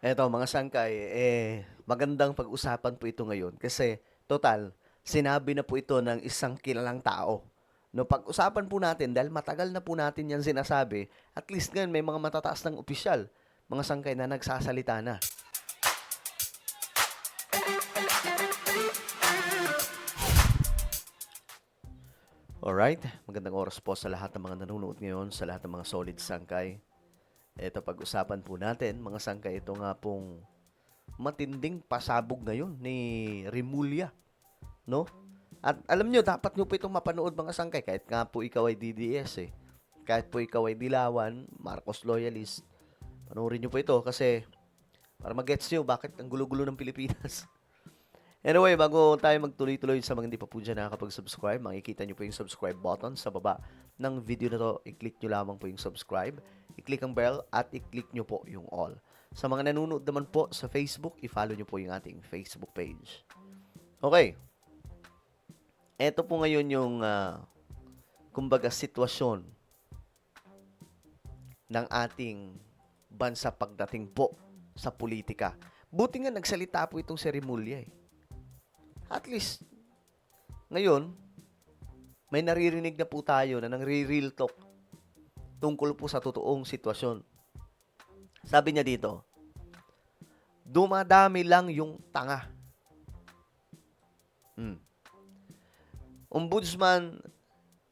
Eto mga sangkay, magandang pag-usapan po ito ngayon kasi total, sinabi na po ito ng isang kilalang tao. No, pag-usapan po natin dahil matagal na po natin yan sinasabi, at least ngayon may mga matataas ng opisyal, mga sangkay na nagsasalita na. Alright, magandang oras po sa lahat ng mga nanonood ngayon, sa lahat ng mga solid sangkay. Eto pag-usapan po natin, mga sangkay, ito nga pong matinding pasabog ngayon ni Rimulya, no? At alam nyo, dapat nyo po itong mapanood mga sangkay, kahit nga po ikaw ay DDS eh. Kahit po ikaw ay Dilawan, Marcos loyalist, panoorin nyo po ito kasi para mag-gets nyo bakit ang gulo-gulo ng Pilipinas. Anyway, bago tayo magtuloy-tuloy sa mga hindi pa po dyan nakakapag-subscribe, makikita nyo po yung subscribe button sa baba ng video na to. I-click nyo lamang po yung subscribe, i-click ang bell, at i-click nyo po yung all. Sa mga nanonood naman po sa Facebook, i-follow nyo po yung ating Facebook page. Okay, eto po ngayon yung, kumbaga, sitwasyon ng ating bansa pagdating po sa politika. Buti nga nagsalita po itong si Rimulya eh. At least, ngayon, may naririnig na po tayo na nangre-real talk tungkol po sa totoong sitwasyon. Sabi niya dito, dumadami lang yung tanga. Ombudsman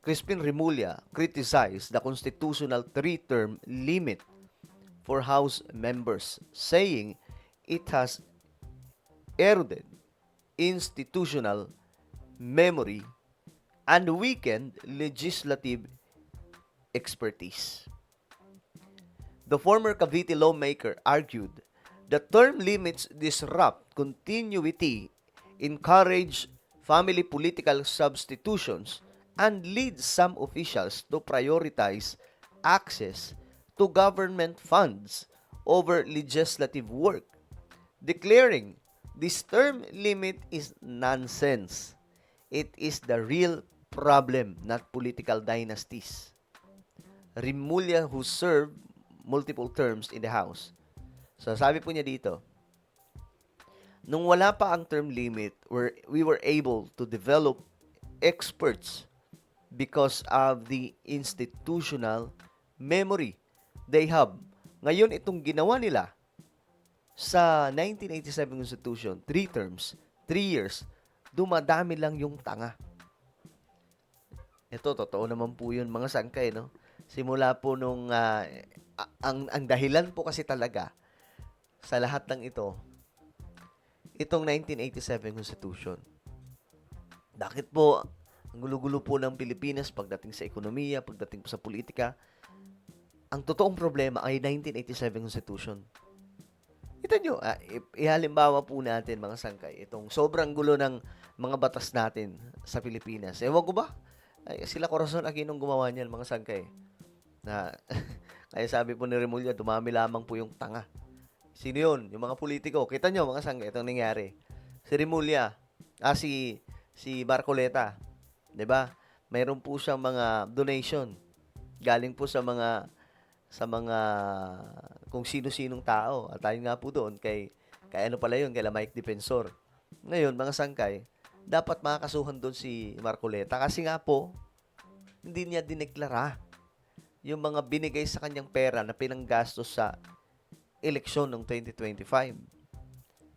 Crispin Rimulya criticized the constitutional three-term limit for House members, saying it has eroded institutional memory and weakened legislative expertise. The former Cavite lawmaker argued the term limits disrupt continuity, encourage family political substitutions, and lead some officials to prioritize access to government funds over legislative work, declaring this term limit is nonsense. It is the real problem, not political dynasties. Rimulya, who served multiple terms in the House. So sabi po niya dito, nung wala pa ang term limit, we were able to develop experts because of the institutional memory they have. Ngayon, itong ginawa nila sa 1987 Constitution, 3 terms, 3 years, dumadami lang yung tanga. Ito, totoo naman po yun, mga sangkay, no? Simula po nung, ang dahilan po kasi talaga sa lahat ng ito, itong 1987 Constitution. Bakit po, ang gulo-gulo po ng Pilipinas pagdating sa ekonomiya, pagdating po sa politika, ang totoong problema ay 1987 Constitution. Ito nyo, ihalimbawa po natin mga sangkay, itong sobrang gulo ng mga batas natin sa Pilipinas. Ewan ko ba? Ay, sila Corazon Aquino gumawa niyan, mga sangkay. Na, kaya sabi po ni Remulla, dumami lamang po yung tanga. Sino yun? Yung mga politiko. Kita nyo, mga sangkay, itong nangyari. Si Remulla, si Barcoleta, 'di ba? Mayroon po siyang mga donation galing po sa mga kung sino-sinong tao. At ayun nga po doon kay ano pala yun, kay Mike Defensor. Ngayon, mga sangkay, dapat makakasuhan doon si Marcoleta kasi nga po, hindi niya dineklara yung mga binigay sa kanyang pera na pinanggastos sa eleksyon ng 2025.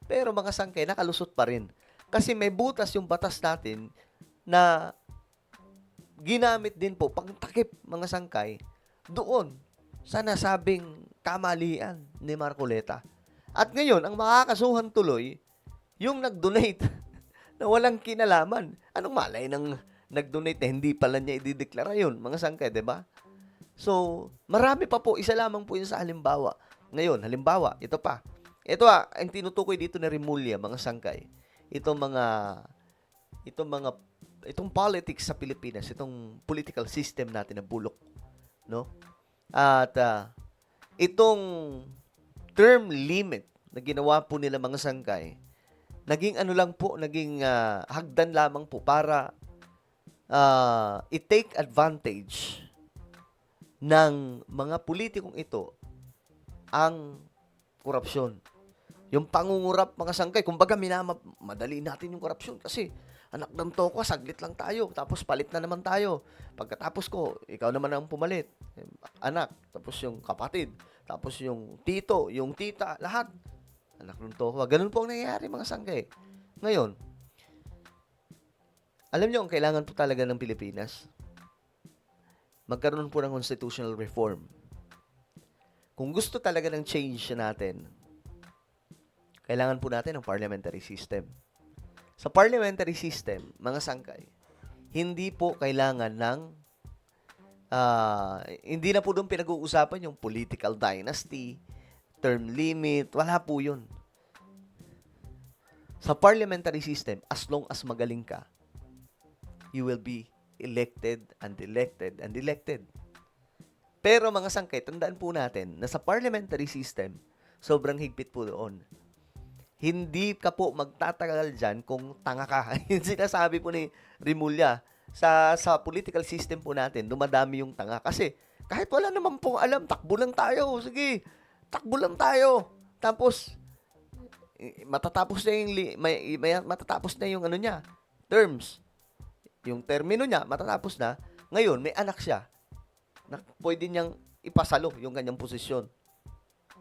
Pero mga sangkay, nakalusot pa rin. Kasi may butas yung batas natin na ginamit din po pangtakip, mga sangkay, doon sa nasabing kamalian ni Marcoleta. At ngayon, ang makakasuhan tuloy, yung nag-donate na walang kinalaman. Anong malay ng nag-donate na hindi pala niya idideklara yun, mga sangkay, di ba? So, marami pa po. Isa lamang po yun sa halimbawa. Ngayon, halimbawa, ito pa. Ito ang tinutukoy dito ni Rimulya, mga sangkay. Itong politics sa Pilipinas, itong political system natin na bulok, no? At itong term limit na ginawa po nila, mga sangkay, naging ano lang po, naging hagdan lamang po para i-take advantage ng mga politikong ito ang korupsyon. Yung pangungurap, mga sangkay, kumbaga madali natin yung korupsyon kasi anak ng toko, saglit lang tayo, tapos palit na naman tayo. Pagkatapos ko, ikaw naman ang pumalit. Anak, tapos yung kapatid, tapos yung tito, yung tita, lahat. Anak ng toko. Ganun po ang nangyayari, mga sangkay. Ngayon, alam nyo, ang kailangan po talaga ng Pilipinas, magkaroon po ng constitutional reform. Kung gusto talaga ng change natin, kailangan po natin ng parliamentary system. Sa parliamentary system, mga sangkay, hindi po kailangan ng, hindi na po doon pinag-uusapan yung political dynasty, term limit, wala po yun. Sa parliamentary system, as long as magaling ka, you will be elected and elected and elected. Pero mga sangkay, tandaan po natin na sa parliamentary system, sobrang higpit po doon. Hindi ka po magtatagal dyan kung tanga ka. Yung sinasabi po ni Rimulya, sa political system po natin, dumadami yung tanga. Kasi kahit wala naman pong alam, takbo lang tayo. Sige, takbo lang tayo. Tapos, matatapos na matatapos na yung ano niya, terms. Yung termino niya, matatapos na. Ngayon, may anak siya na pwede niyang ipasalo yung kanyang posisyon.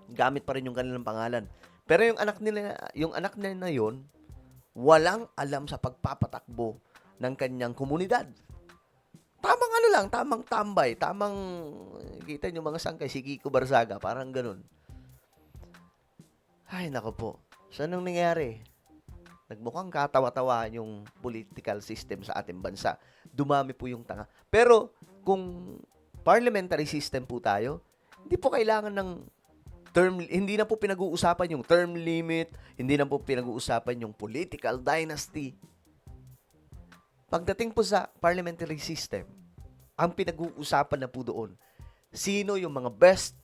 Gamit pa rin yung kanilang pangalan. Pero yung anak nila na yun, walang alam sa pagpapatakbo ng kanyang komunidad. Tamang ano lang, tamang tambay, kita nyo mga sangkay, si Kiko Barzaga, parang ganun. Ay, nako po. So, anong nangyari? Nagmukhang katawa-tawa yung political system sa ating bansa. Dumami po yung tanga. Pero, kung parliamentary system po tayo, hindi po kailangan ng hindi na po pinag-uusapan yung term limit, hindi na po pinag-uusapan yung political dynasty. Pagdating po sa parliamentary system, ang pinag-uusapan na po doon, sino yung mga best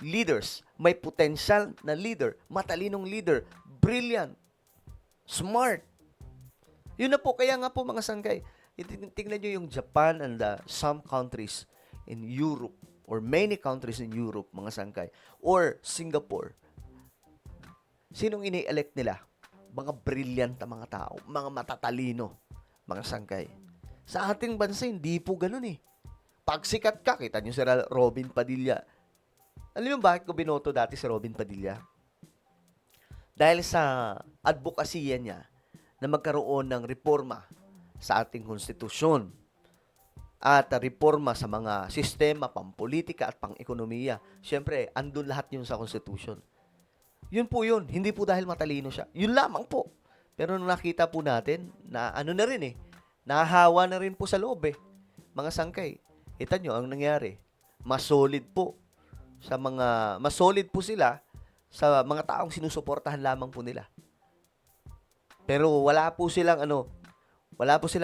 leaders, may potential na leader, matalinong leader, brilliant, smart. Yun na po, kaya nga po mga sangkay, tingnan nyo yung Japan and some countries in Europe, or many countries in Europe, mga sangkay, or Singapore. Sinong ini-elect nila? Mga brilliant na mga tao, mga matatalino, mga sangkay. Sa ating bansa, hindi po ganun eh. Pag sikat ka, kita nyo si Robin Padilla. Alam mo bakit ko binoto dati si Robin Padilla? Dahil sa advokasya niya na magkaroon ng reforma sa ating konstitusyon at reforma sa mga sistema, pampolitika at pang-ekonomiya. Siyempre, andun lahat yun sa Constitution. Yun po yun. Hindi po dahil matalino siya. Yun lamang po. Pero nung nakita po natin, na ano na rin eh, nahahawa na rin po sa loob eh. Mga sangkay, kita nyo ang nangyari. Mas solid po sila sa mga taong sinusuportahan lamang po nila. Pero wala po silang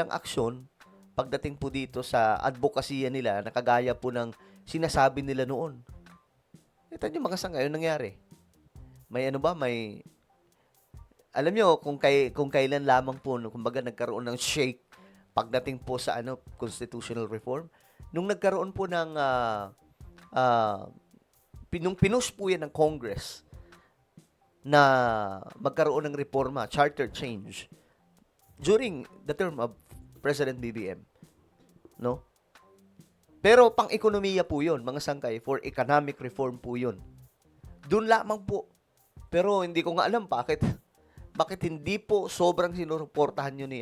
aksyon pagdating po dito sa advokasya nila na kagaya po ng sinasabi nila noon. Ito yung mga sangay, yung nangyari. Alam nyo, kung kailan lamang po, kumbaga nagkaroon ng shake pagdating po sa constitutional reform, nung nagkaroon po ng, nung pinush po yan ng Congress na magkaroon ng reforma, charter change, during the term of President BBM. No? Pero pang-ekonomiya po yun, mga sangkay, for economic reform po yun. Doon lamang po. Pero hindi ko nga alam bakit hindi po sobrang sinusuportahan yun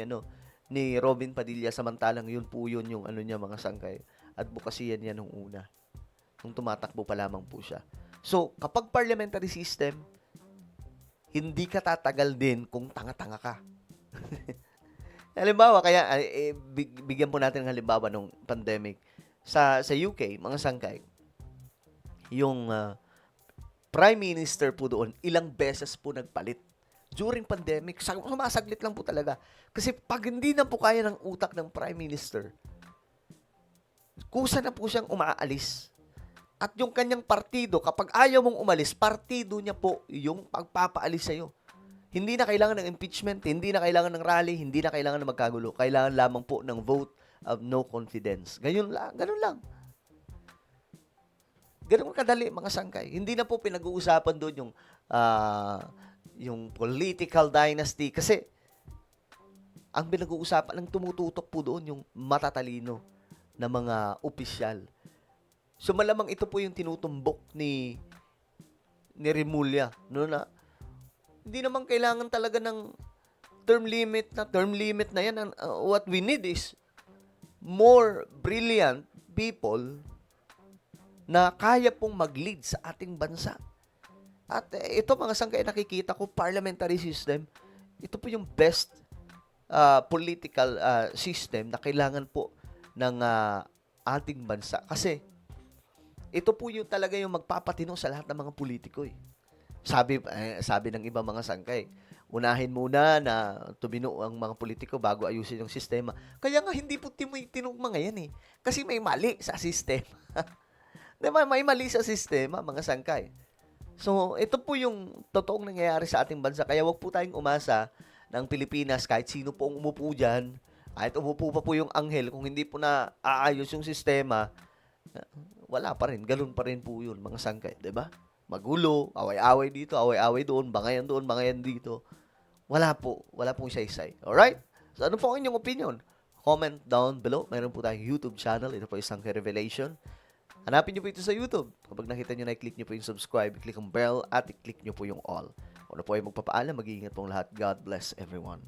ni Robin Padilla, samantalang yun yung niya, mga sangkay. Advokasya niya nung una. Nung tumatakbo pa lamang po siya. So, kapag parliamentary system, hindi ka tatagal din kung tanga-tanga ka. Halimbawa, kaya bigyan po natin ng halimbawa nung pandemic. Sa UK, mga sangkay, yung prime minister po doon, ilang beses po nagpalit. During pandemic, sumasaglit lang po talaga. Kasi pag hindi na po kaya ng utak ng prime minister, kusa na po siyang umaalis. At yung kanyang partido, kapag ayaw mong umalis, partido niya po yung pagpapaalis sa'yo. Hindi na kailangan ng impeachment, hindi na kailangan ng rally, hindi na kailangan ng magkagulo. Kailangan lamang po ng vote of no confidence. Ganun lang. Ganun kadali, mga sangkay. Hindi na po pinag-uusapan doon yung yung political dynasty. Kasi, ang pinag-uusapan, ang tumututok po doon, yung matatalino na mga opisyal. So, malamang ito po yung tinutumbok ni Remulla, no, na hindi naman kailangan talaga ng term limit na yan. What we need is more brilliant people na kaya pong mag-lead sa ating bansa. At ito mga sangkay, nakikita ko, parliamentary system, ito po yung best political system na kailangan po ng ating bansa. Kasi ito po yung talaga yung magpapatino sa lahat ng mga politiko. Sabi ng iba mga sangkay, unahin muna na tumino ang mga politiko bago ayusin yung sistema. Kaya nga hindi po tinong mga yan eh. Kasi may mali sa sistema. Diba? May mali sa sistema, mga sangkay. So, ito po yung totoong nangyayari sa ating bansa. Kaya wag po tayong umasa ng Pilipinas kahit sino po ang umupo dyan. Kahit umupo pa po yung anghel, kung hindi po na aayos yung sistema, wala pa rin. Ganun pa rin po yun, mga sangkay. Diba? Magulo, away-away dito, away-away doon, bangayan dito. Wala po. Wala pong isa-isay. Alright? So, ano po ang inyong opinion? Comment down below. Mayroon po tayong YouTube channel. Ito po isang Revelation. Hanapin nyo po ito sa YouTube. Kapag nakita nyo na, i-click nyo po yung subscribe, i-click ang bell, at i-click nyo po yung all. Kung ano po ay magpapaalam, mag-iingat pong lahat. God bless everyone.